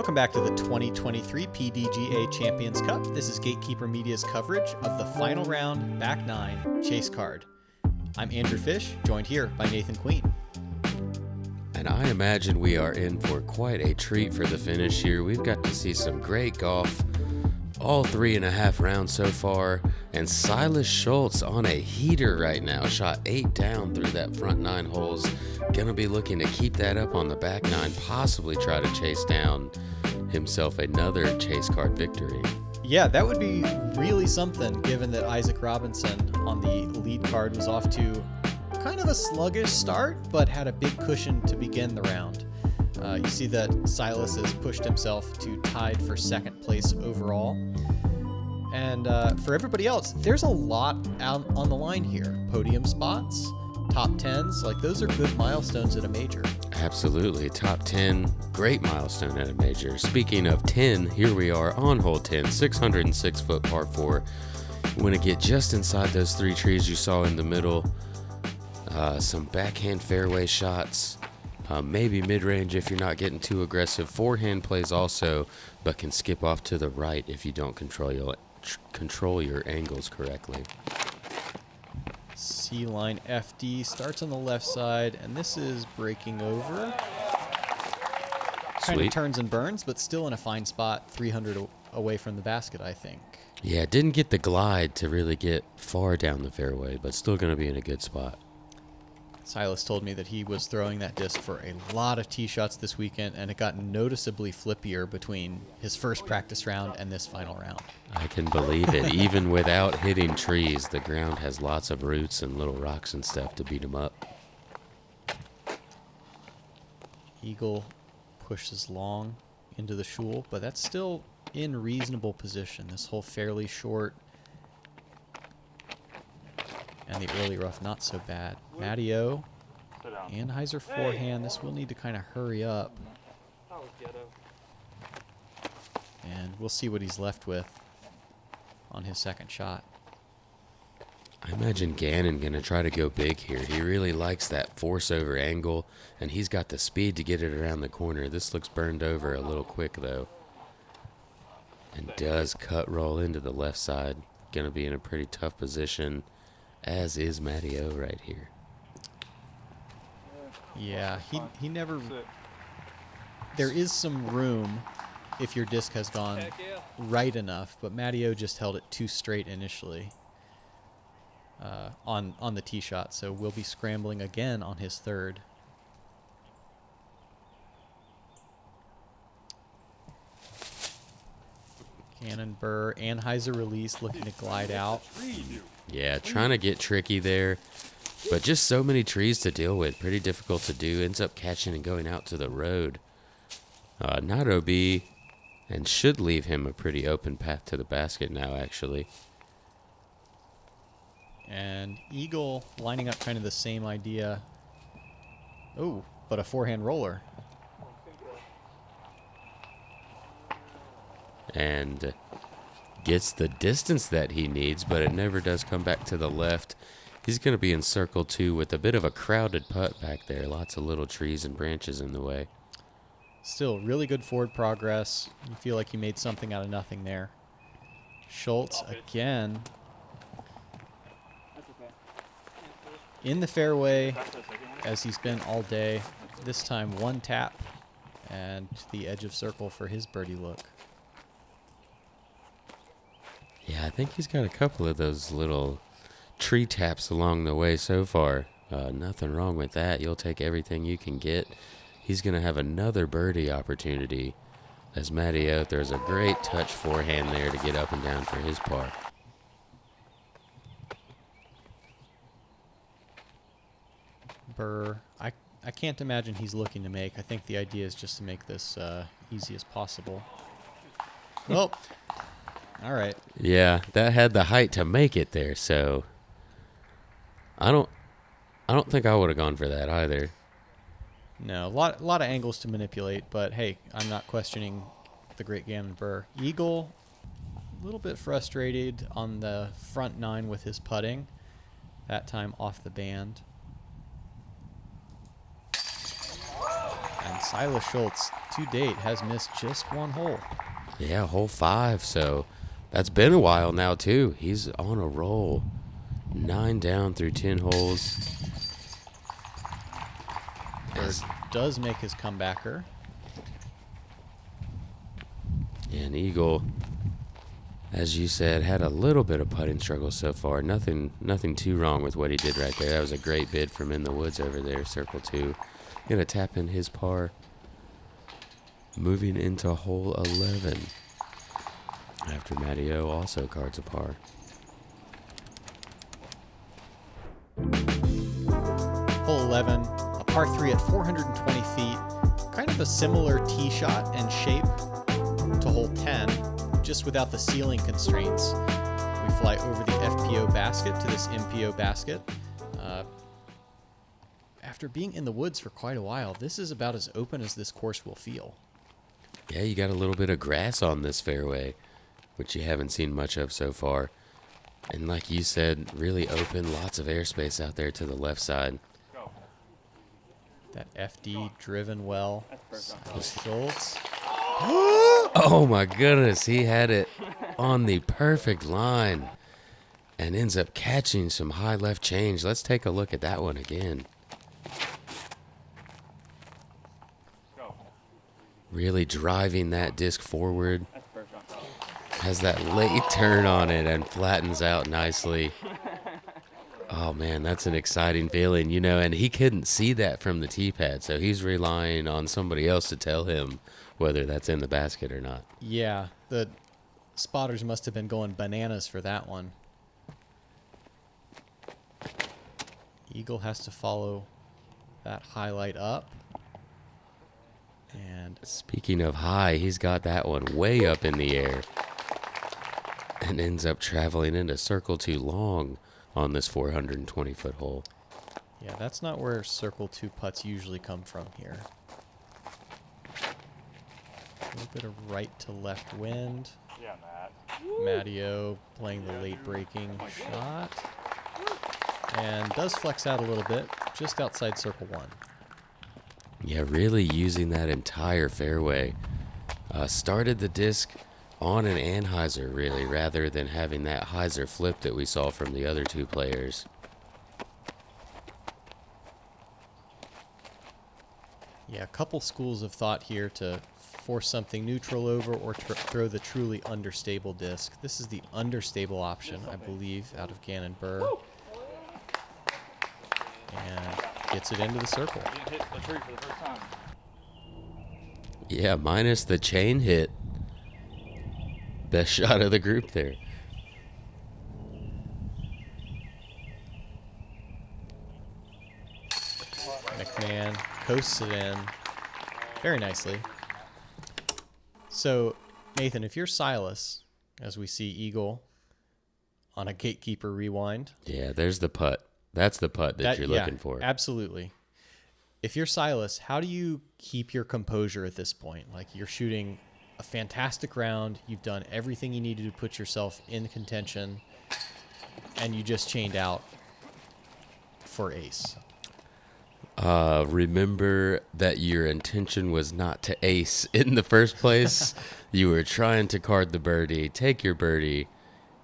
Welcome back to the 2023 PDGA Champions Cup. This is Gatekeeper Media's coverage of the final round back nine chase card. I'm Andrew Fish, joined here by Nathan Queen. And I imagine we are in for quite a treat for the finish here. We've got to see some great golf, all 3.5 rounds so far, and Silas Schultz on a heater right now, shot 8 down through that front 9 holes. Gonna be looking to keep that up on the back 9, possibly try to chase down himself another chase card victory. Yeah, that would be really something, given that Isaac Robinson on the lead card was off to kind of a sluggish start, but had a big cushion to begin the round. You see that Silas has pushed himself to tied for second place overall. And for everybody else, there's a lot out on the line here. Podium spots, top 10s, like those are good milestones at a major. Absolutely. Top 10, great milestone at a major. Speaking of 10, here we are on hole 10, 606-foot par 4. You want to get just inside those 3 trees you saw in the middle. Some backhand fairway shots, maybe mid-range if you're not getting too aggressive. Forehand plays also, but can skip off to the right if you don't control your angles correctly. C-line FD starts on the left side, and this is breaking over. Kind of turns and burns, but still in a fine spot, 300 away from the basket, I think. Yeah, didn't get the glide to really get far down the fairway, but still going to be in a good spot. Silas told me that he was throwing that disc for a lot of tee shots this weekend, and it got noticeably flippier between his first practice round and this final round. I can believe it. Even without hitting trees, the ground has lots of roots and little rocks and stuff to beat him up. Eagle pushes long into the shul, but that's still in reasonable position. This hole fairly short. And the early rough not so bad. Matteo, Anheuser forehand. This will need to kind of hurry up. And we'll see what he's left with on his second shot. I imagine Gannon going to try to go big here. He really likes that force over angle, and he's got the speed to get it around the corner. This looks burned over a little quick, though. And does cut roll into the left side. Going to be in a pretty tough position, as is Matteo right here. Yeah, he never... There is some room if your disc has gone right enough, but Matteo just held it too straight initially on the tee shot, so we'll be scrambling again on his third. Gannon Buhr, Anheuser release, looking to glide out. Yeah, trying to get tricky there, but just so many trees to deal with. Pretty difficult to do. Ends up catching and going out to the road. Not OB, and should leave him a pretty open path to the basket now, actually. And Eagle lining up kind of the same idea. Oh, but a forehand roller. And gets the distance that he needs, but it never does come back to the left. He's going to be in circle 2 with a bit of a crowded putt back there. Lots of little trees and branches in the way. Still really good forward progress. You feel like you made something out of nothing there. Schultz again. In the fairway, as he's been all day. This time one tap and to the edge of circle for his birdie look. Yeah, I think he's got a couple of those little tree taps along the way so far. Nothing wrong with that. You'll take everything you can get. He's going to have another birdie opportunity as Matteo throws a great touch forehand there to get up and down for his par. Buhr, I can't imagine he's looking to make. I think the idea is just to make this easy as possible. Well, all right. Yeah, that had the height to make it there, so I don't think I would have gone for that either. No, a lot of angles to manipulate, but hey, I'm not questioning the great Gannon Buhr. Eagle, a little bit frustrated on the front 9 with his putting. That time off the band. And Silas Schultz, to date, has missed just one hole. Yeah, hole 5. So that's been a while now, too. He's on a roll. 9 down through 10 holes. Bird does make his comebacker. And Eagle, as you said, had a little bit of putting struggle so far. Nothing too wrong with what he did right there. That was a great bid from in the woods over there, circle 2. Gonna tap in his par. Moving into hole 11. After Matty-O also cards a par. Hole 11, a par 3 at 420 feet. Kind of a similar tee shot and shape to hole 10, just without the ceiling constraints. We fly over the FPO basket to this MPO basket. After being in the woods for quite a while, this is about as open as this course will feel. Yeah, you got a little bit of grass on this fairway, which you haven't seen much of so far. And like you said, really open, lots of airspace out there to the left side. That FD driven well. Silas Schultz. Oh my goodness, he had it on the perfect line and ends up catching some high left change. Let's take a look at that one again. Really driving that disc forward. Has that late turn on it and flattens out nicely. Oh man, that's an exciting feeling, and he couldn't see that from the tee pad, so he's relying on somebody else to tell him whether that's in the basket or not. Yeah, the spotters must have been going bananas for that one. Eagle has to follow that highlight up. And speaking of high, he's got that one way up in the air and ends up traveling into circle 2 long on this 420-foot hole. Yeah, that's not where circle 2 putts usually come from here. A little bit of right to left wind. Yeah, Matt. Matty-O playing the late breaking shot. And does flex out a little bit, just outside circle 1. Yeah, really using that entire fairway. Started the disc on an anhyzer, really, rather than having that hyzer flip that we saw from the other 2 players. Yeah, a couple schools of thought here to force something neutral over or throw the truly understable disc. This is the understable option, I believe, out of Gannon Buhr. And gets it into the circle. You didn't hit the tree for the first time. Yeah, minus the chain hit. Best shot of the group there. McMahon coasts it in very nicely. So, Nathan, if you're Silas, as we see Eagle on a Gatekeeper rewind. Yeah, there's the putt. That's the putt that you're looking for. Absolutely. If you're Silas, how do you keep your composure at this point? Like, you're shooting a fantastic round. You've done everything you needed to put yourself in contention, and you just chained out for ace. Remember that your intention was not to ace in the first place. You were trying to card the birdie, take your birdie,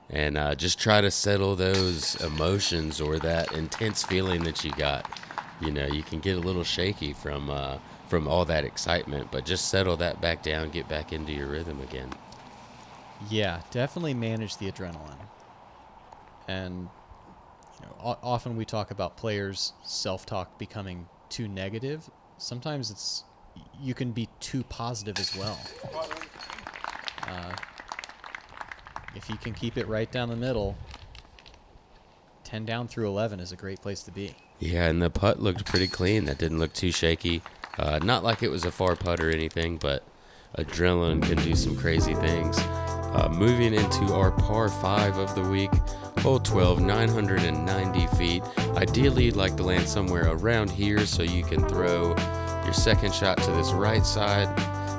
and just try to settle those emotions or that intense feeling that you got. You can get a little shaky from all that excitement, but just settle that back down, get back into your rhythm again. Yeah, definitely manage the adrenaline. And often we talk about players' self-talk becoming too negative. Sometimes you can be too positive as well. If you can keep it right down the middle, 10 down through 11 is a great place to be. Yeah, and the putt looked pretty clean. That didn't look too shaky. Not like it was a far putt or anything, but adrenaline can do some crazy things. Moving into our par 5 of the week, hole 12, 990 feet. Ideally, you'd like to land somewhere around here so you can throw your second shot to this right side,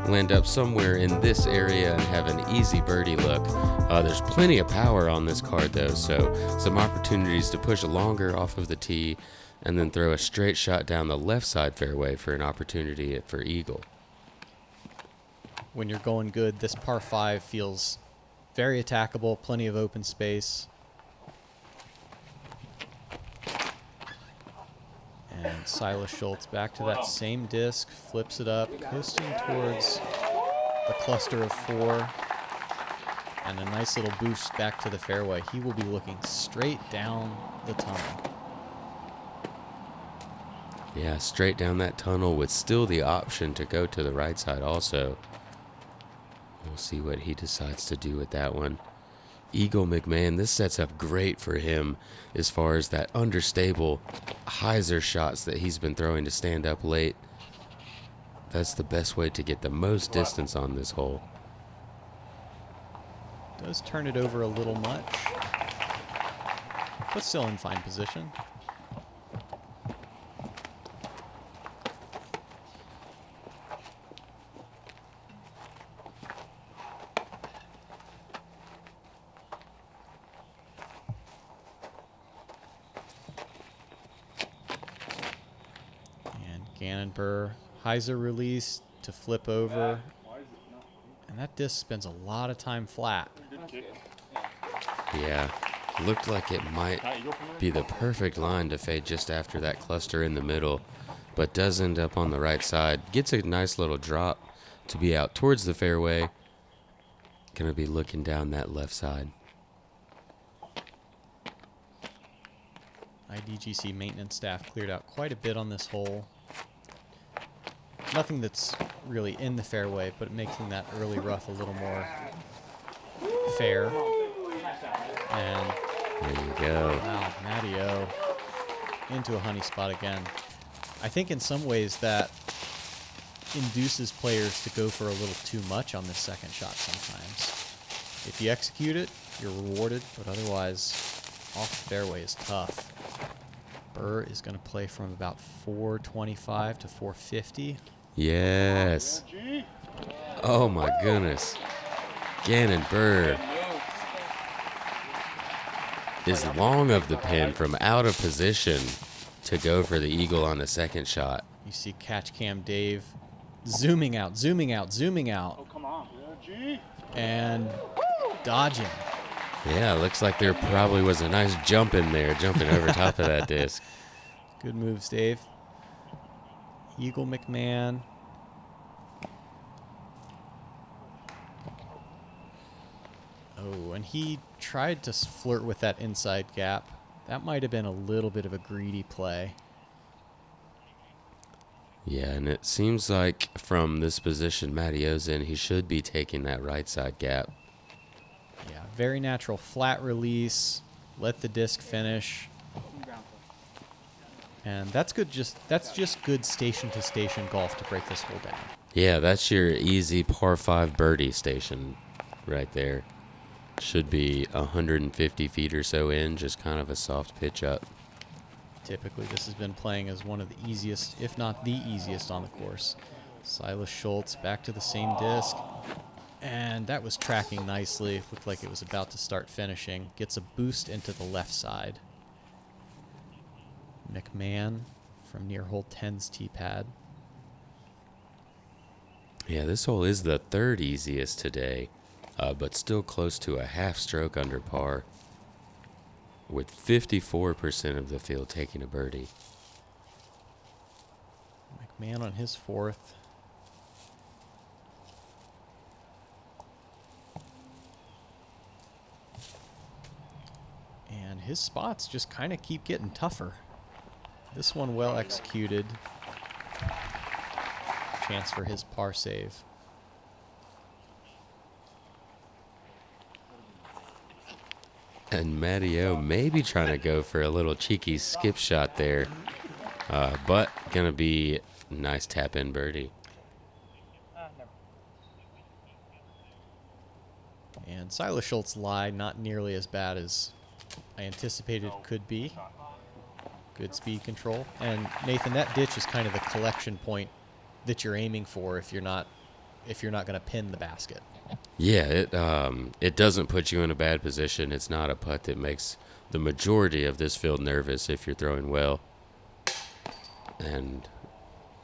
land up somewhere in this area, and have an easy birdie look. There's plenty of power on this card, though, so some opportunities to push longer off of the tee, and then throw a straight shot down the left side fairway for an opportunity for eagle. When you're going good, this par 5 feels very attackable, plenty of open space. And Silas Schultz back to that same disc, flips it up, coasting towards the cluster of 4, and a nice little boost back to the fairway. He will be looking straight down the tunnel. Yeah, straight down that tunnel with still the option to go to the right side also. We'll see what he decides to do with that one. Eagle McMahon, this sets up great for him as far as that understable hyzer shots that he's been throwing to stand up late. That's the best way to get the most distance on this hole. Does turn it over a little much, but still in fine position. Gannon Buhr, hyzer release to flip over, and that disc spends a lot of time flat. Yeah, looked like it might be the perfect line to fade just after that cluster in the middle, but does end up on the right side. Gets a nice little drop to be out towards the fairway. Gonna be looking down that left side. IDGC maintenance staff cleared out quite a bit on this hole. Nothing that's really in the fairway, but making that early rough a little more fair. And There you go. wow, Matty O into a honey spot again. I think in some ways that induces players to go for a little too much on this second shot sometimes. If you execute it, you're rewarded, but otherwise, off the fairway is tough. Buhr is going to play from about 425 to 450. Yes. Oh my goodness. Gannon Buhr is long of the pin from out of position to go for the eagle on the second shot. You see Catch Cam Dave zooming out, zooming out, zooming out. Oh, come on. G. And dodging. Yeah, looks like there probably was a nice jump in there, jumping over top of that disc. Good moves, Dave. Eagle McMahon. Oh, and he tried to flirt with that inside gap. That might have been a little bit of a greedy play. Yeah, and it seems like from this position Matty O's in, he should be taking that right side gap. Yeah, very natural flat release. Let the disc finish. And that's good. That's just good station to station golf to break this hole down. Yeah, that's your easy par 5 birdie station right there. Should be 150 feet or so in, just kind of a soft pitch up. Typically, this has been playing as one of the easiest, if not the easiest, on the course. Silas Schultz back to the same disc. And that was tracking nicely. Looked like it was about to start finishing. Gets a boost into the left side. McMahon from near hole 10's tee pad. Yeah, this hole is the third easiest today, but still close to a half stroke under par, with 54% of the field taking a birdie. McMahon on his fourth. And his spots just kind of keep getting tougher. This one well executed. Chance for his par save. And Matty O may be trying to go for a little cheeky skip shot there, but gonna be nice tap in birdie. And Silas Schultz lie not nearly as bad as I anticipated it could be. Good speed control. And Nathan, that ditch is kind of the collection point that you're aiming for if you're not going to pin the basket. Yeah, it doesn't put you in a bad position. It's not a putt that makes the majority of this field nervous if you're throwing well. And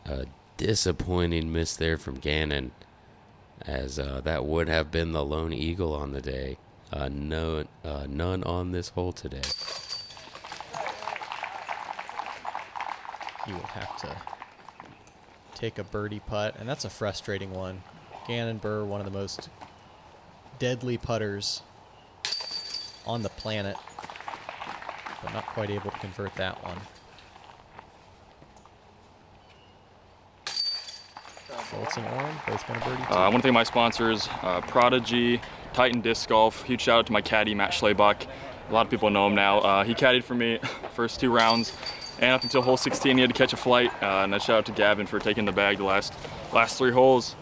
a disappointing miss there from Gannon, as that would have been the lone eagle on the day. None on this hole today. He will have to take a birdie putt, and that's a frustrating one. Gannon Buhr, one of the most deadly putters on the planet, but not quite able to convert that one. Schultz and Orum both going to birdie too. I want to thank my sponsors, Prodigy, Titan Disc Golf. Huge shout out to my caddy, Matt Schlebach. A lot of people know him now. He caddied for me first 2 rounds, and up until hole 16, he had to catch a flight. And a shout out to Gavin for taking the bag the last 3 holes.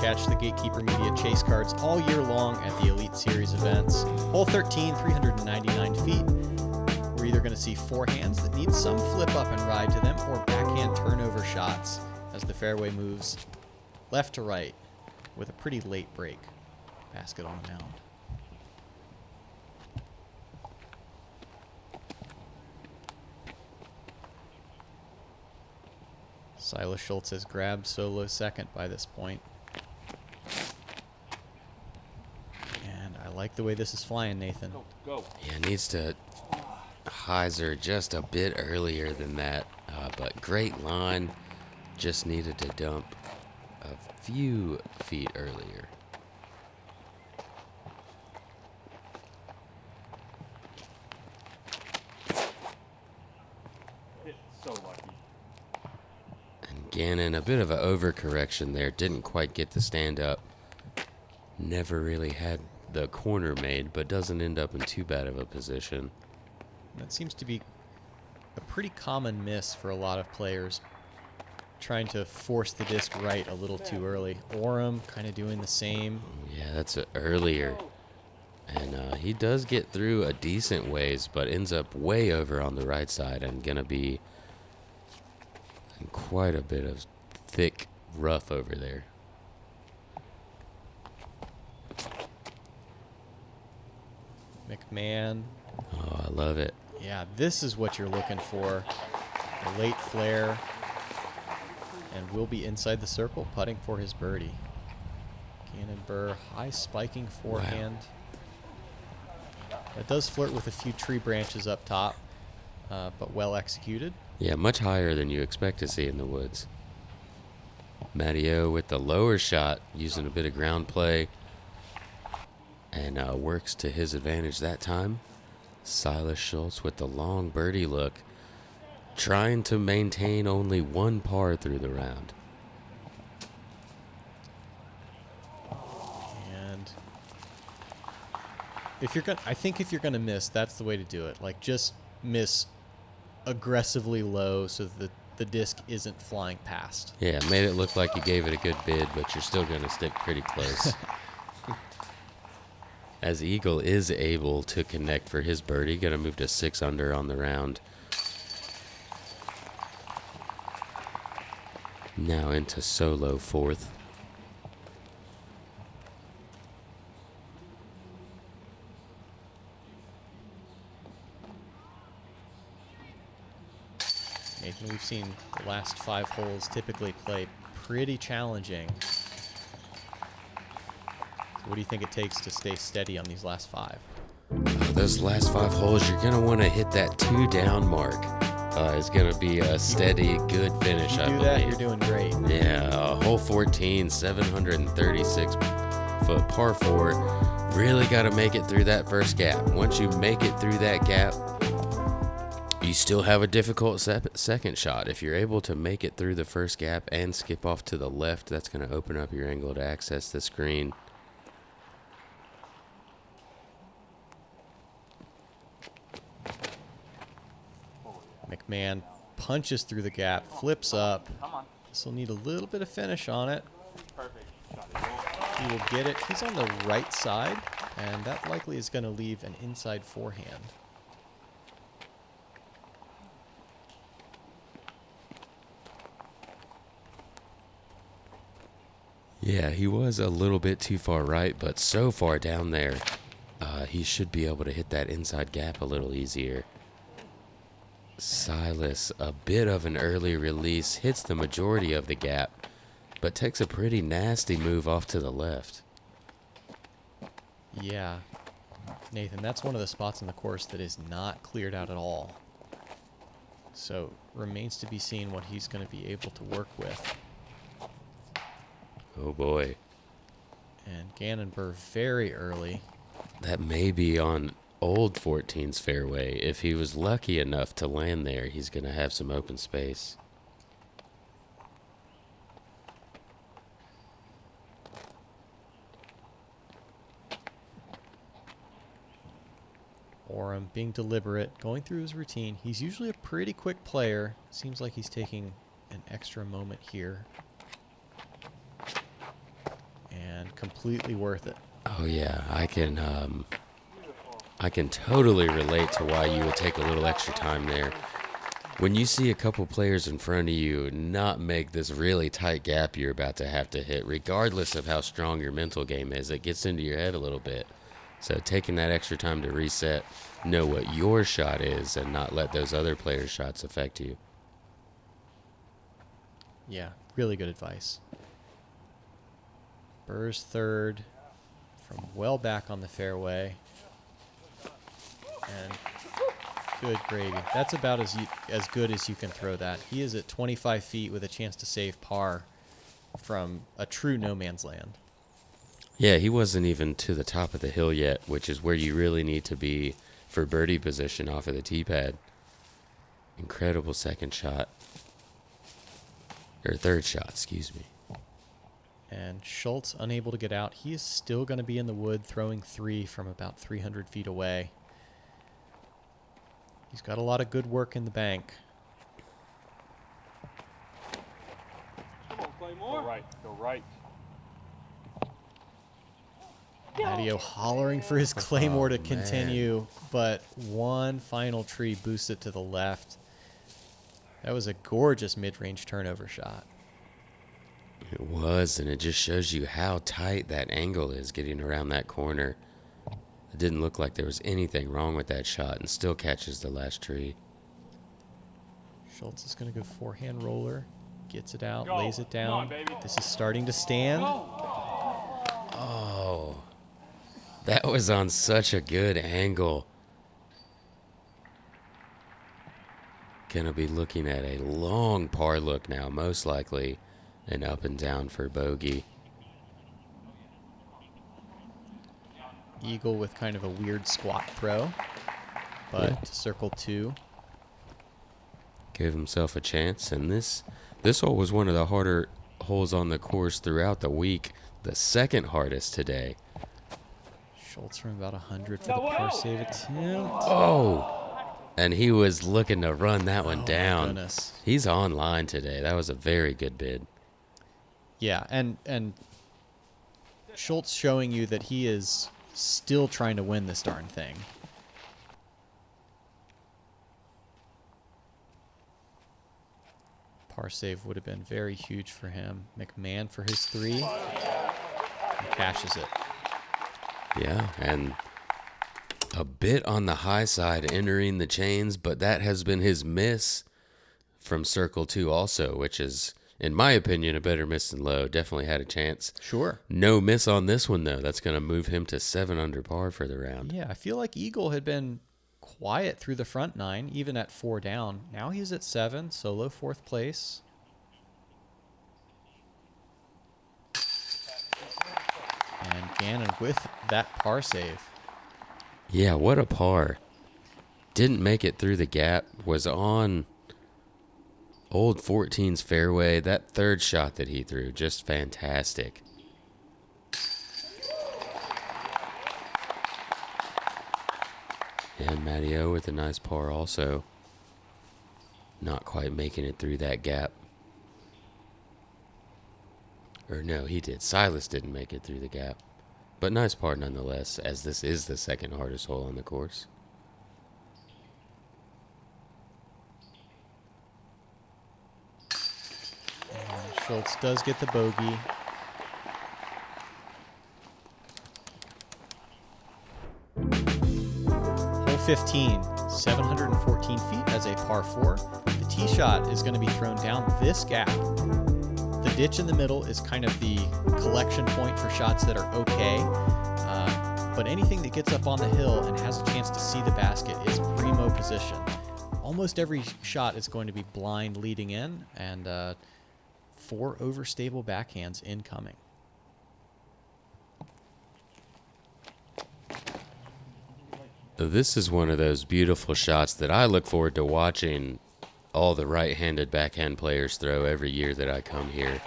Catch the Gatekeeper Media chase cards all year long at the Elite Series events. Hole 13, 399 feet. We're either going to see forehands that need some flip up and ride to them, or backhand turnover shots as the fairway moves left to right with a pretty late break. Basket on the mound. Silas Schultz has grabbed solo second by this point. I like the way this is flying, Nathan. Go. Yeah, needs to hyzer just a bit earlier than that, but great line. Just needed to dump a few feet earlier. It's so lucky. And Gannon, a bit of an overcorrection there. Didn't quite get the stand up. Never really had the corner made, but doesn't end up in too bad of a position. That seems to be a pretty common miss for a lot of players, trying to force the disc right a little too early. Orum kind of doing the same. Yeah, that's earlier. And he does get through a decent ways, but ends up way over on the right side and going to be in quite a bit of thick rough over there. McMahon. Oh, I love it. Yeah, this is what you're looking for. A late flare. And will be inside the circle, putting for his birdie. Gannon Buhr, high spiking forehand. Wow. It does flirt with a few tree branches up top, but well executed. Yeah, much higher than you expect to see in the woods. Matteo with the lower shot, using a bit of ground play. And works to his advantage that time. Silas Schultz with the long birdie look, trying to maintain only 1 par through the round. And I think if you're gonna miss, that's the way to do it. Like, just miss aggressively low so that the disc isn't flying past. Yeah, made it look like you gave it a good bid, but you're still gonna stick pretty close. As Eagle is able to connect for his birdie, gonna move to 6 under on the round. Now into solo 4th. Nathan, we've seen the last 5 holes typically play pretty challenging. What do you think it takes to stay steady on these last 5? Those last 5 holes, you're going to want to hit that 2 down mark. It's going to be a steady, good finish, I believe. If you do that, you're doing great. Yeah, hole 14, 736 foot par 4. Really got to make it through that first gap. Once you make it through that gap, you still have a difficult second shot. If you're able to make it through the first gap and skip off to the left, that's going to open up your angle to access the screen. McMahon punches through the gap, flips up. This will need a little bit of finish on it. He will get it. He's on the right side, and that likely is going to leave an inside forehand. Yeah, he was a little bit too far right, but so far down there, he should be able to hit that inside gap a little easier. Silas, a bit of an early release, hits the majority of the gap, but takes a pretty nasty move off to the left. Yeah. Nathan, that's one of the spots in the course that is not cleared out at all. So, remains to be seen what he's going to be able to work with. Oh boy. And Gannon Buhr very early. That may be on old 14's fairway. If he was lucky enough to land there, he's going to have some open space. Orum being deliberate, going through his routine. He's usually a pretty quick player. Seems like he's taking an extra moment here. And completely worth it. Oh yeah, I can totally relate to why you would take a little extra time there. When you see a couple players in front of you not make this really tight gap you're about to have to hit, regardless of how strong your mental game is, it gets into your head a little bit. So taking that extra time to reset, know what your shot is, and not let those other players' shots affect you. Yeah, really good advice. Buhr's third from well back on the fairway. And good gravy. That's about as good as you can throw that. He is at 25 feet with a chance to save par from a true no man's land. Yeah, he wasn't even to the top of the hill yet, which is where you really need to be for birdie position off of the tee pad. Incredible second shot. Or third shot, excuse me. And Schultz unable to get out. He is still going to be in the wood throwing three from about 300 feet away. He's got a lot of good work in the bank. Come on, play more. Go right. Go right. Matteo hollering for his claymore to continue, but one final tree boosts it to the left. That was a gorgeous mid-range turnover shot. It was, and it just shows you how tight that angle is getting around that corner. It didn't look like there was anything wrong with that shot, and still catches the last tree. Schultz is going to go forehand roller, gets it out, Go. lays it down. Come on, baby. This is starting to stand. Oh, that was on such a good angle. Gonna be looking at a long par look now, most likely, and up and down for bogey. Eagle with kind of a weird squat throw, but Yeah. to circle two. Gave himself a chance, and this hole was one of the harder holes on the course throughout the week. The second hardest today. Schultz from about 100 for the par save attempt. Oh! And he was looking to run that one Oh, my down. goodness. He's online today. That was a very good bid. Yeah, and Schultz showing you that he is still trying to win this darn thing. Par save would have been very huge for him. McMahon for his three. And cashes it. Yeah, and a bit on the high side entering the chains, but that has been his miss from circle two also, which is, in my opinion, a better miss than low. Definitely had a chance. Sure. No miss on this one, though. That's going to move him to 7 under par for the round. Yeah, I feel like Eagle had been quiet through the front nine, even at 4 down. Now he's at 7, solo 4th place. And Gannon with that par save. Yeah, what a par. Didn't make it through the gap. Was on old 14's fairway. That third shot that he threw, just fantastic. And Matteo with a nice par also. Not quite making it through that gap. Or no, he did. Silas didn't make it through the gap. But nice par nonetheless, as this is the second hardest hole on the course. And Schultz does get the bogey. 215, 714 feet as a par 4. The tee shot is going to be thrown down this gap. The ditch in the middle is kind of the collection point for shots that are okay, but anything that gets up on the hill and has a chance to see the basket is primo position. Almost every shot is going to be blind leading in, and 4 overstable backhands incoming. This is one of those beautiful shots that I look forward to watching all the right-handed backhand players throw every year that I come here.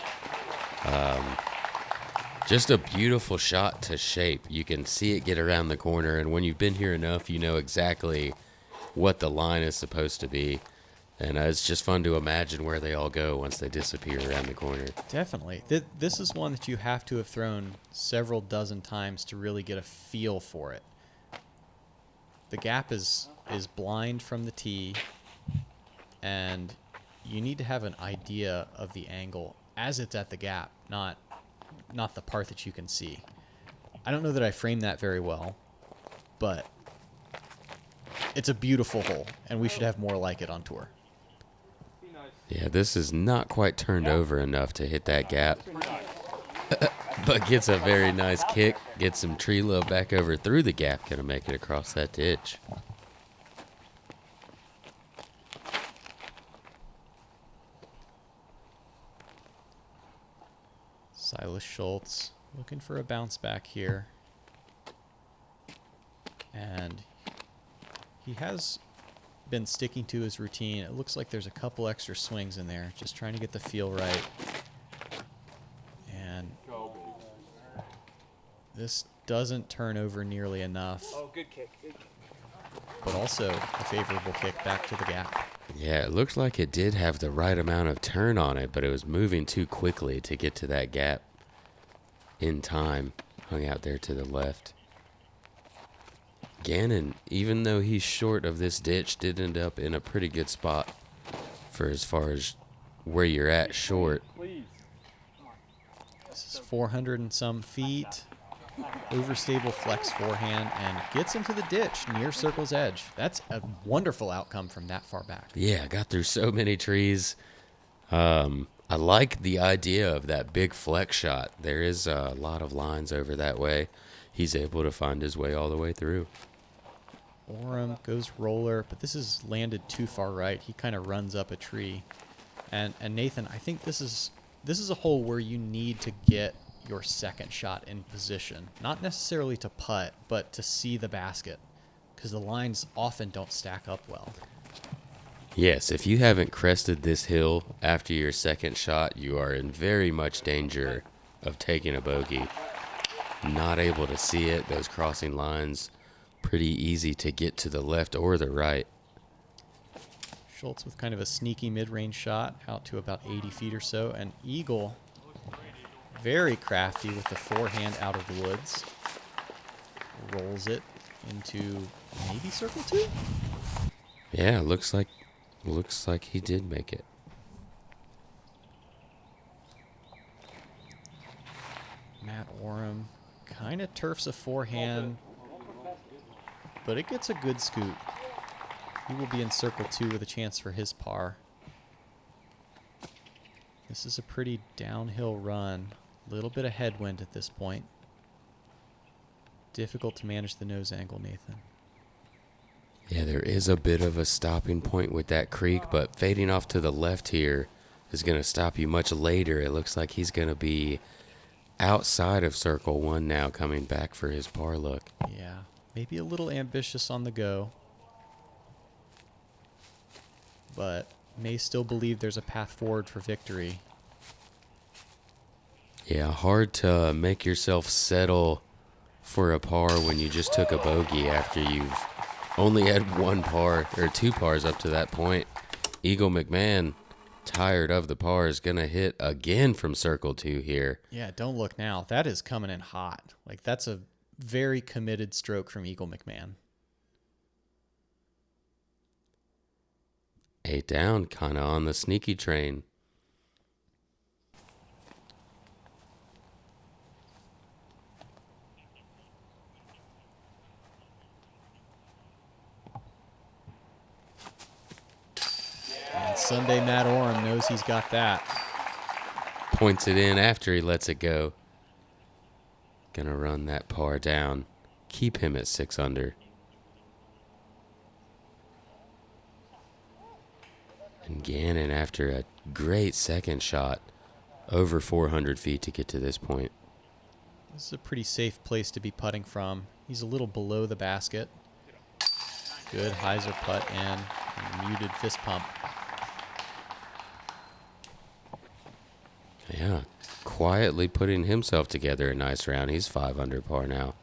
Just a beautiful shot to shape. You can see it get around the corner, and when you've been here enough, you know exactly what the line is supposed to be. And it's just fun to imagine where they all go once they disappear around the corner. Definitely. This is one that you have to have thrown several dozen times to really get a feel for it. The gap is blind from the tee, and you need to have an idea of the angle as it's at the gap, not the part that you can see. I don't know that I framed that very well, but it's a beautiful hole, and we should have more like it on tour. Yeah, this is not quite turned over enough to hit that gap. But gets a very nice kick, gets some tree love back over through the gap, gonna make it across that ditch. Silas Schultz looking for a bounce back here. And he has been sticking to his routine. It looks like there's a couple extra swings in there, just trying to get the feel right. And this doesn't turn over nearly enough. Oh, good kick. Good kick. But also a favorable kick back to the gap. Yeah, it looks like it did have the right amount of turn on it, but it was moving too quickly to get to that gap in time. Hung out there to the left. Gannon, even though he's short of this ditch, did end up in a pretty good spot for as far as where you're at short. This is 400 and some feet. Overstable flex forehand and gets into the ditch near circle's edge. That's a wonderful outcome from that far back. Yeah, got through so many trees. I like the idea of that big flex shot. There is a lot of lines over that way. He's able to find his way all the way through. Orum goes roller, but this is landed too far right. He kind of runs up a tree. And Nathan, I think this is a hole where you need to get your second shot in position. Not necessarily to putt, but to see the basket, because the lines often don't stack up well. Yes, if you haven't crested this hill after your second shot, you are in very much danger of taking a bogey. Not able to see it, those crossing lines, pretty easy to get to the left or the right. Schultz with kind of a sneaky mid-range shot out to about 80 feet or so, and Eagle very crafty with the forehand out of the woods. Rolls it into maybe circle 2? Yeah, looks like he did make it. Matt Orum kind of turfs a forehand, but it gets a good scoop. He will be in circle 2 with a chance for his par. This is a pretty downhill run. Little bit of headwind at this point. Difficult to manage the nose angle, Nathan. Yeah, there is a bit of a stopping point with that creek, but fading off to the left here is going to stop you much later. It looks like he's going to be outside of circle 1 now, coming back for his par look. Yeah, maybe a little ambitious on the go, but may still believe there's a path forward for victory. Yeah, hard to make yourself settle for a par when you just took a bogey after you've only had 1 par or 2 pars up to that point. Eagle McMahon, tired of the par, is going to hit again from circle 2 here. Yeah, don't look now. That is coming in hot. Like, that's a very committed stroke from Eagle McMahon. 8 down, kind of on the sneaky train. Sunday Matt Orum knows he's got that. Points it in after he lets it go. Gonna run that par down. Keep him at 6 under. And Gannon, after a great second shot, over 400 feet to get to this point. This is a pretty safe place to be putting from. He's a little below the basket. Good hyzer putt and a muted fist pump. Yeah, quietly putting himself together a nice round. He's 5 under par now.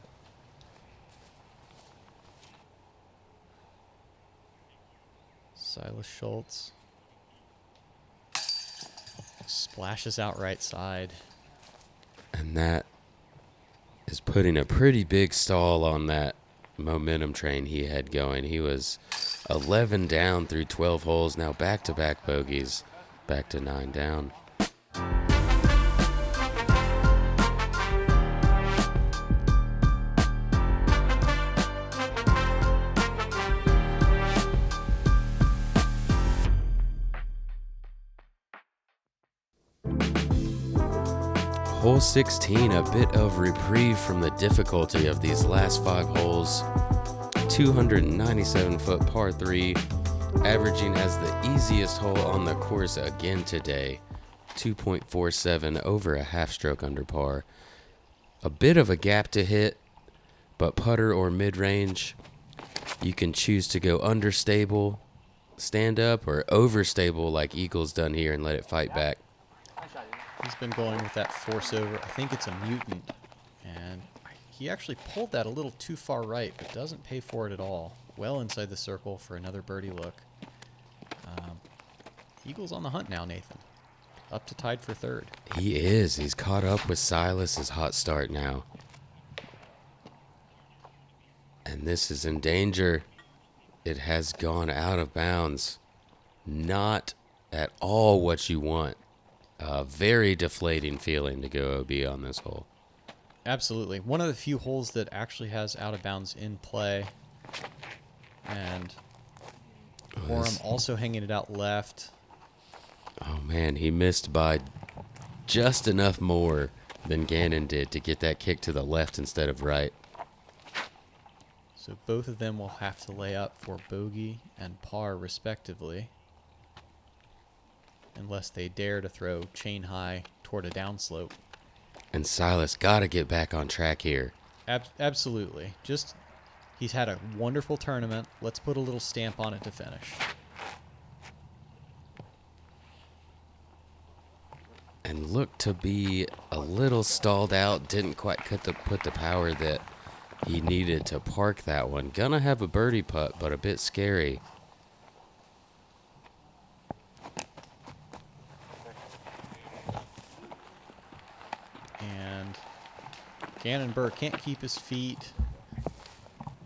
Silas Schultz splashes out right side. And that is putting a pretty big stall on that momentum train he had going. He was 11 down through 12 holes. Now back-to-back bogeys. Back to 9 down. Hole 16, a bit of reprieve from the difficulty of these last 5 holes. 297-foot par 3, averaging as the easiest hole on the course again today. 2.47 over a half stroke under par. A bit of a gap to hit, but putter or mid-range, you can choose to go understable, stand up, or overstable like Eagle's done here and let it fight back. He's been going with that force over. I think it's a mutant. And he actually pulled that a little too far right, but doesn't pay for it at all. Well inside the circle for another birdie look. Eagle's on the hunt now, Nathan. Up to tied for third. He is. He's caught up with Silas's hot start now. And this is in danger. It has gone out of bounds. Not at all what you want. A very deflating feeling to go OB on this hole. Absolutely. One of the few holes that actually has out of bounds in play. And Orum also hanging it out left. Oh man, he missed by just enough more than Gannon did to get that kick to the left instead of right. So both of them will have to lay up for bogey and par respectively. Unless they dare to throw chain high toward a downslope. And Silas got to get back on track here. Absolutely. He's had a wonderful tournament. Let's put a little stamp on it to finish. And looked to be a little stalled out. Didn't quite put the power that he needed to park that one. Gonna have a birdie putt, but a bit scary. And Gannon Buhr can't keep his feet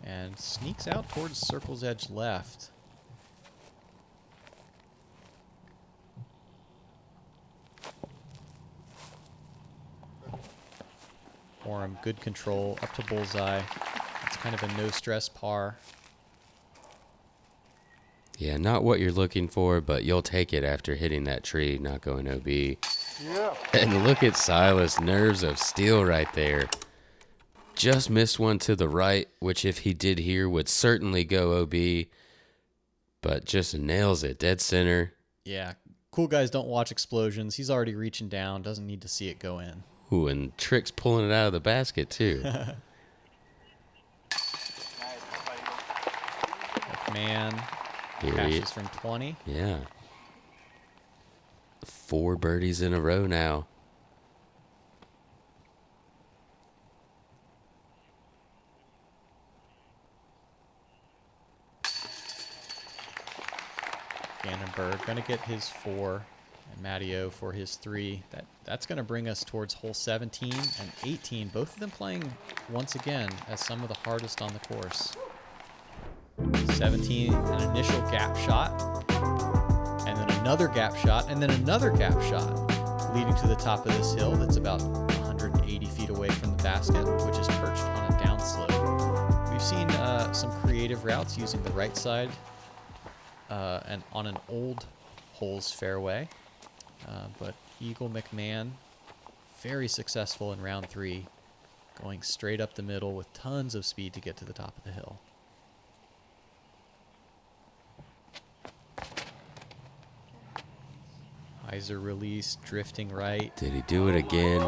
and sneaks out towards circle's edge left. Orum, good control, up to bullseye. It's kind of a no-stress par. Yeah, not what you're looking for, but you'll take it after hitting that tree, not going OB. Yeah. And look at Silas, nerves of steel right there. Just missed one to the right, which if he did here would certainly go OB, but just nails it, dead center. Yeah, cool guys don't watch explosions. He's already reaching down, doesn't need to see it go in. Ooh, and Trick's pulling it out of the basket too. McMahon Here he cashes from 20. Yeah. 4 birdies in a row now. Gannon Buhr going to get his 4, and Matteo for his 3. That's going to bring us towards hole 17 and 18, both of them playing once again as some of the hardest on the course. 17, an initial gap shot, and then another gap shot, and then another gap shot, leading to the top of this hill that's about 180 feet away from the basket, which is perched on a downslope. We've seen some creative routes using the right side and on an old holes fairway. But Eagle McMahon, very successful in round 3, going straight up the middle with tons of speed to get to the top of the hill. Heiser release, drifting right. Did he do it again?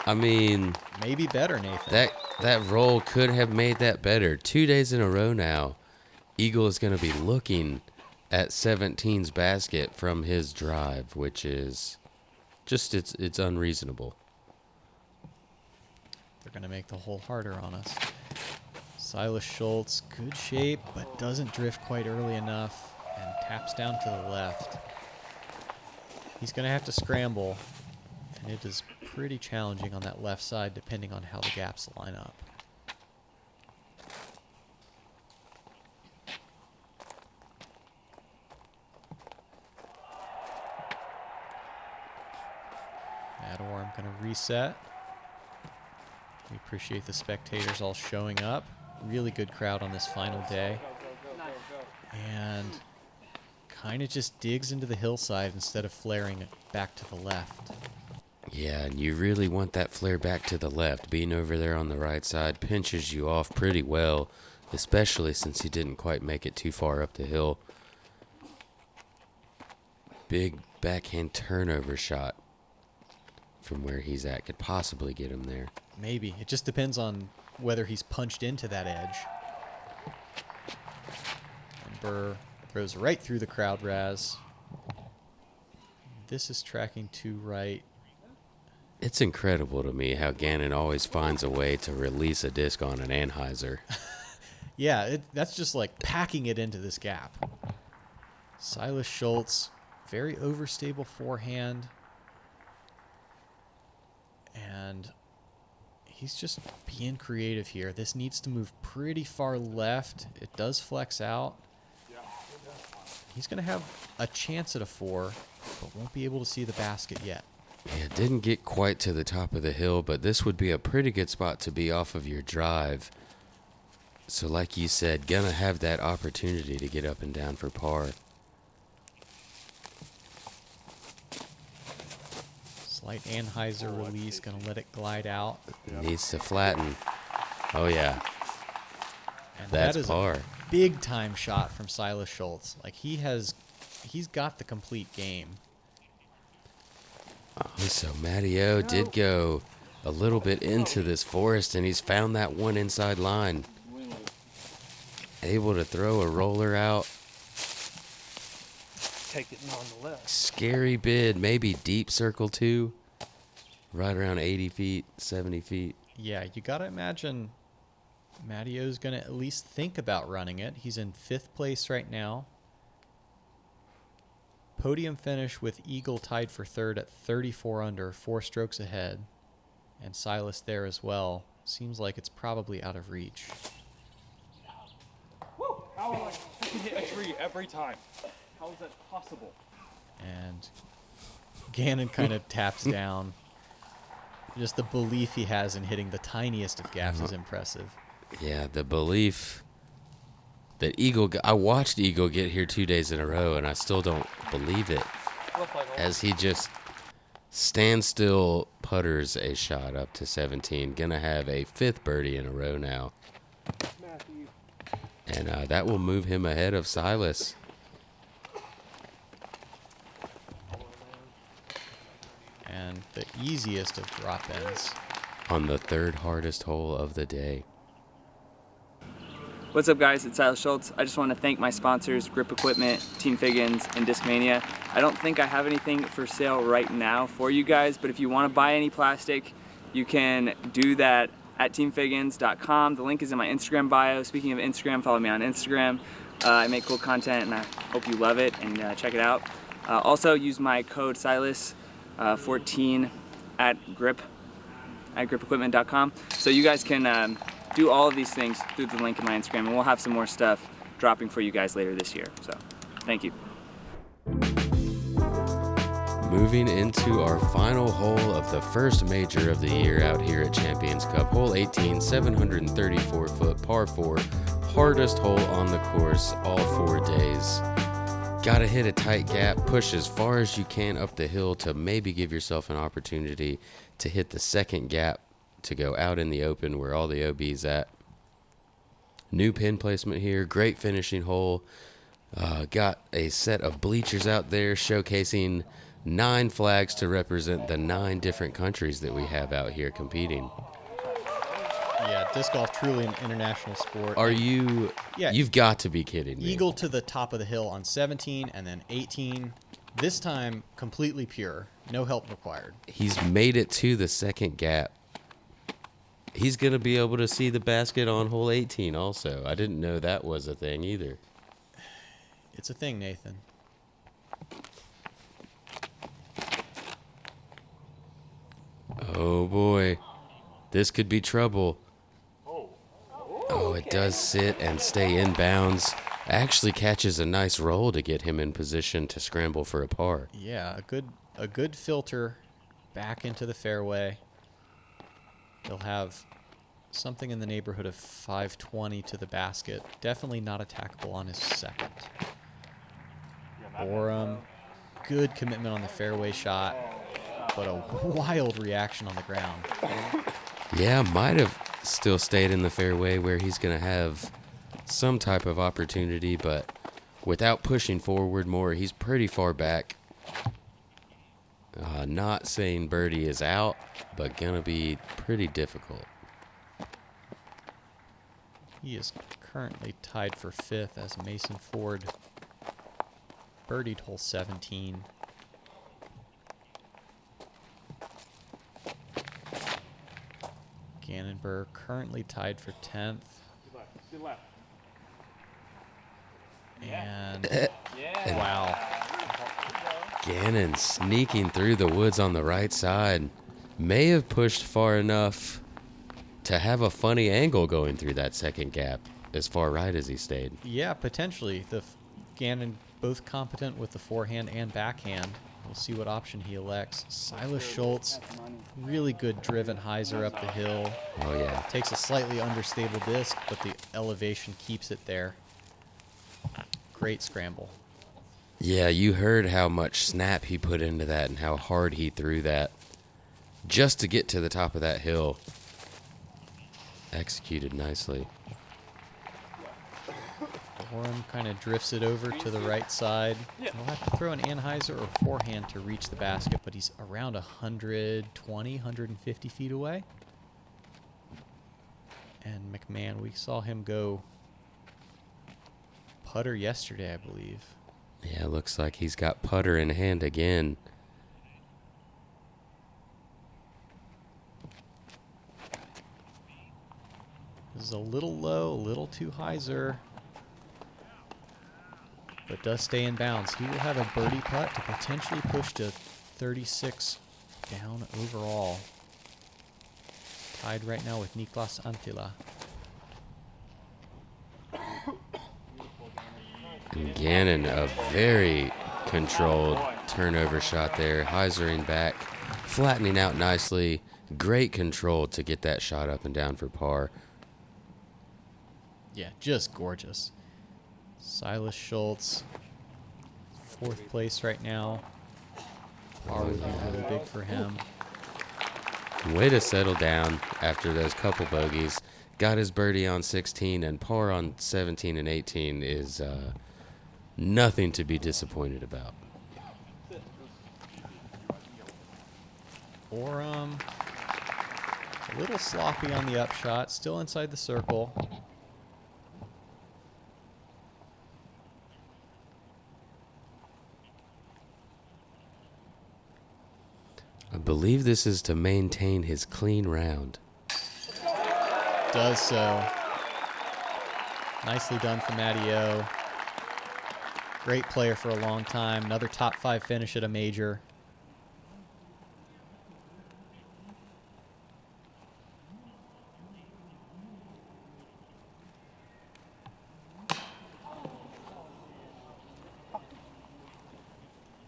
I mean, Maybe better, Nathan. that roll could have made that better. 2 days in a row now, Eagle is going to be looking at 17's basket from his drive, which is just, it's unreasonable. They're going to make the hole harder on us. Silas Schultz, good shape, but doesn't drift quite early enough and taps down to the left. He's going to have to scramble, and it is pretty challenging on that left side depending on how the gaps line up. That Orum going to reset. We appreciate the spectators all showing up. Really good crowd on this final day. And kind of just digs into the hillside instead of flaring it back to the left. Yeah, and you really want that flare back to the left. Being over there on the right side pinches you off pretty well, especially since he didn't quite make it too far up the hill. Big backhand turnover shot from where he's at could possibly get him there. Maybe. It just depends on whether he's punched into that edge. And Buhr throws right through the crowd raz. This is tracking to right. It's incredible to me how Gannon always finds a way to release a disc on an Anheuser. Yeah, that's just like packing it into this gap. Silas Schultz, very overstable forehand. And he's just being creative here. This needs to move pretty far left. It does flex out. He's going to have a chance at a 4, but won't be able to see the basket yet. Yeah, didn't get quite to the top of the hill, but this would be a pretty good spot to be off of your drive. So like you said, gonna have that opportunity to get up and down for par. Slight Anheuser release, going to let it glide out. Needs to flatten. Oh yeah, And that's that is par. a big time shot from Silas Schultz. Like he's got the complete game. Oh, so Matteo did go a little bit into this forest, and he's found that one inside line. Able to throw a roller out. Take it on the left. Scary bid, maybe deep circle 2. Right around 80 feet, 70 feet. Yeah, you got to imagine Matteo's going to at least think about running it. He's in 5th place right now. Podium finish with Eagle tied for 3rd at 34 under, 4 strokes ahead. And Silas there as well. Seems like it's probably out of reach. Woo! How am I freaking hit a tree every time? How is that possible? And Gannon kind of taps down. Just the belief he has in hitting the tiniest of gaps is impressive. Yeah, the belief that Eagle... I watched Eagle get here 2 days in a row, and I still don't believe it. As he just standstill putters a shot up to 17. Gonna have a 5th birdie in a row now. And that will move him ahead of Silas. And the easiest of drop-ins. On the 3rd hardest hole of the day. What's up guys, it's Silas Schultz. I just want to thank my sponsors, Grip Equipment, Team Figgins, and Discmania. I don't think I have anything for sale right now for you guys, but if you want to buy any plastic, you can do that at teamfiggins.com. The link is in my Instagram bio. Speaking of Instagram, follow me on Instagram. I make cool content and I hope you love it and check it out. Also use my code Silas14 at gripequipment.com so you guys can do all of these things through the link in my Instagram, and we'll have some more stuff dropping for you guys later this year. So, thank you. Moving into our final hole of the first major of the year out here at Champions Cup. Hole 18, 734-foot par 4, hardest hole on the course all 4 days. Gotta hit a tight gap, push as far as you can up the hill to maybe give yourself an opportunity to hit the second gap to go out in the open where all the OB's at. New pin placement here, great finishing hole. Got a set of bleachers out there showcasing 9 flags to represent the 9 different countries that we have out here competing. Yeah, disc golf truly an international sport. Are you? Yeah. You've got to be kidding me. Eagle to the top of the hill on 17 and then 18. This time completely pure, no help required. He's made it to the second gap. He's going to be able to see the basket on hole 18 also. I didn't know that was a thing either. It's a thing, Nathan. Oh boy. This could be trouble. Oh, it does sit and stay in bounds. Actually catches a nice roll to get him in position to scramble for a par. Yeah, a good filter back into the fairway. He'll have something in the neighborhood of 520 to the basket. Definitely not attackable on his second. Orum, good commitment on the fairway shot, but a wild reaction on the ground. Yeah, might have still stayed in the fairway where he's going to have some type of opportunity, but without pushing forward more, he's pretty far back. Not saying birdie is out, but going to be pretty difficult. He is currently tied for 5th as Mason Ford birdied hole 17. Gannon Buhr currently tied for 10th. And wow. Gannon sneaking through the woods on the right side. May have pushed far enough to have a funny angle going through that second gap as far right as he stayed. Yeah, potentially. Gannon both competent with the forehand and backhand. We'll see what option he elects. Silas Schultz, really good driven hyzer up the hill. Oh, yeah. Takes a slightly understable disc, but the elevation keeps it there. Great scramble. Yeah, you heard how much snap he put into that and how hard he threw that just to get to the top of that hill. Executed nicely. Orum kind of drifts it over to the right side. He'll have to throw an anhyzer or forehand to reach the basket, but he's around 120, 150 feet away. And McMahon, we saw him go putter yesterday, I believe. Yeah, looks like he's got putter in hand again. This is a little low, a little too hyzer, but does stay in bounds. He will have a birdie putt to potentially push to 36 down overall. Tied right now with Niklas Antila. And Gannon, a very controlled turnover shot there, hyzering back, flattening out nicely. Great control to get that shot up and down for par. Yeah, just gorgeous. Silas Schultz, 4th place right now. Par would be really big for him. Way to settle down after those couple bogeys. Got his birdie on 16, and par on 17 and 18 is nothing to be disappointed about. Orum, a little sloppy on the upshot, still inside the circle. I believe this is to maintain his clean round. Does so. Nicely done from Matty O. Great player for a long time. Another top 5 finish at a major.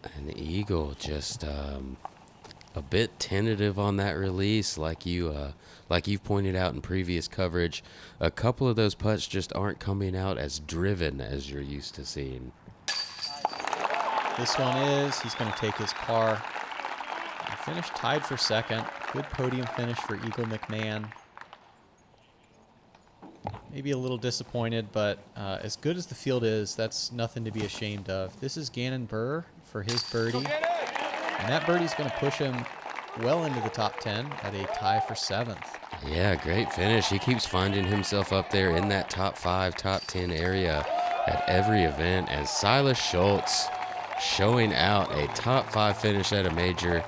An eagle just a bit tentative on that release, like you've pointed out in previous coverage. A couple of those putts just aren't coming out as driven as you're used to seeing. This one is. He's going to take his par and finish tied for second. Good podium finish for Eagle McMahon. Maybe a little disappointed, but as good as the field is, that's nothing to be ashamed of. This is Gannon Buhr for his birdie. And that birdie's going to push him well into the top 10 at a tie for 7th. Yeah, great finish. He keeps finding himself up there in that top 5, top 10 area at every event, as Silas Schultz showing out a top 5 finish at a major,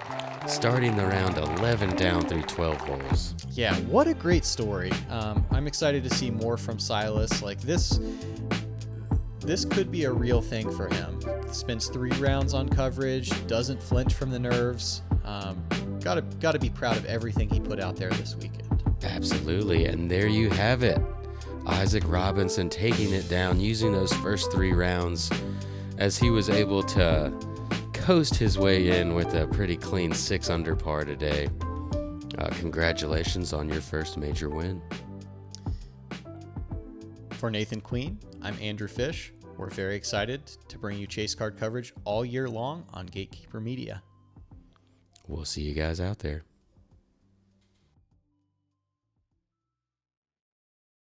starting the round 11 down through 12 holes. Yeah, what a great story. I'm excited to see more from Silas. Like this could be a real thing for him. Spends 3 rounds on coverage, doesn't flinch from the nerves. Gotta be proud of everything he put out there this weekend. Absolutely, and there you have it. Isaac Robinson taking it down, using those first 3 rounds as he was able to coast his way in with a pretty clean 6 under par today. Congratulations on your first major win. For Nathan Queen, I'm Andrew Fish. We're very excited to bring you Chase Card coverage all year long on Gatekeeper Media. We'll see you guys out there.